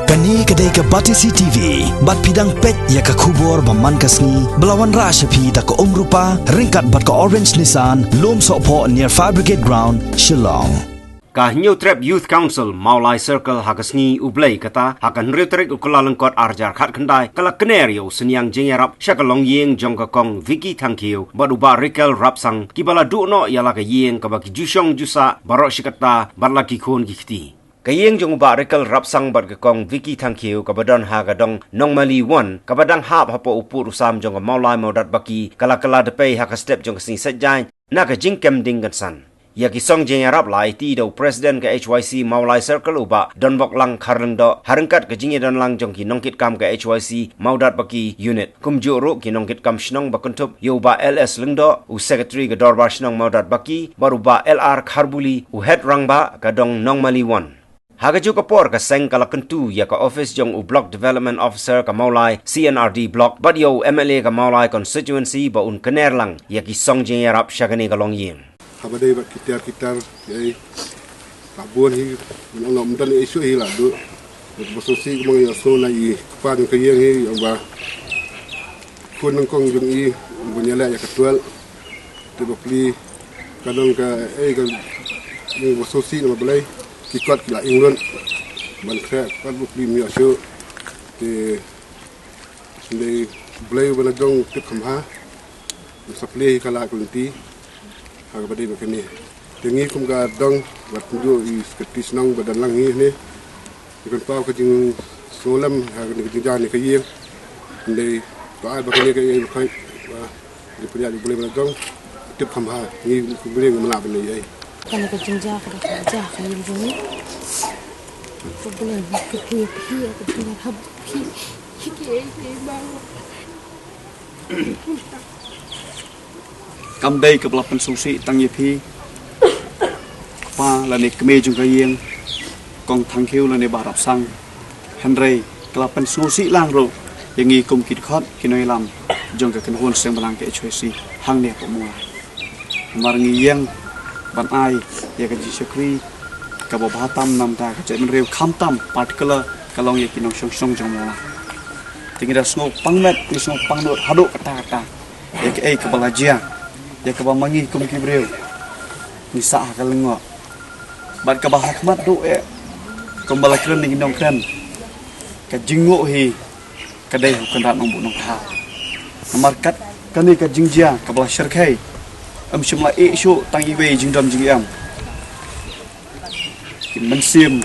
Kani kedai ke Batisi TV, bat pidang pet ya ke kubur baman kasni, belawan rasyapi tak ke rupa, ringkat bat ke Orange Nissan, lom sokpo near Fire Brigade Ground, Shillong. Ka New Trap Youth Council Maulai Circle hakasni ublay kata hakan retrik ukula lengkot arjar khat kendai kala kenerio senyang jengerap syakalong yeng jongka kong Vicky Tangkiu baduba Rikel Rapsang kibala duno yala ka yeng kabaki jusyong jusa barok shikata barlaki kun gikti. Kayeng jong ba Rikel Rapsang bar kong Vicky Tangkiu kabadon hagadong Nongmali 1 kabadang hap hapo upur usam jong Maulai Maudat baki kala depe hakastep jong kasni sajai naga jingkem dinggansan. Ya kisong jeng Arab lai ti do presiden ke HYC Maulai Circle uba donbok lang karlendo harengkat ke jingi don lang jong ki nongkit kam ke HYC Maudat baki unit kumju ru ki nongkit kam shnong bakuntup yo ba LS lengdo u secretary ke dorbar shnong Maudat baki baru ba LR Kharbuli u head rangba ka dong Nongmali 1 Hagaju kapor ka seng kala kentu ya ka office jong u block development officer ka Maulai CNRD block but yo MLA ka Maulai constituency ba un kener lang ya kisong jeng Arab syagani ka long yeng Habadai bak kitar yai kabun hi menolak mendan isu hi lah du bersosi kemang ya so na i kepan ke yang hi ba kun nangkong jung i bunyala ya ketual tu beli kadang ka ka ni bersosi nama belai kikot la inglon ban kha kan beli mi asu te sendai belai bana dong tip khamha supply kala kunti Agabadi begini, tinggi kum gadong buat tunjuk is ketis nang badan langi ni, ikan pau kecing solam agak kecing jalan ni kaya, ni doa begini kaya bukan, di punya di boleh menajong, tip kamha, ni boleh mengelak benda ni. Kalau kecing jalan kaya begini, boleh kepi, boleh habis, kaya bau. Kam đây ke belapan susi tang yepi pa la ne kme jung kayeng kong thangkhiu la ne barap sang Henry kelapan susi lang ro yang i kum kit khot kinoi lam jong ka kan hon seng balang ke HYC hang ne ko mo mar ngi yang ban ai ya ka ji shakri ka bo batam nam ta ka chen reu kham tam particular kalong ye kinong song jong mo tingira sngo pangmet ni sngo pangnot hado kata ya ke ka balajia ya ke bamangi kum kibreu ni sa ka lengo bat ka bahakmat do kembala kren ni nong kren ka jingo hi ka dai kan rat nong bu nong tha markat kani ka jingjia ka bala sharkai am shimla shu tang iwe jingdam jingiam kim mensim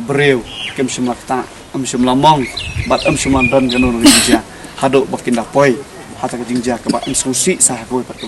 breu kim shimla ta am shimla mong bat am shimla dan ganon jingjia hado bakinda poi hata ka jingjia ka ba am susi sa ko pat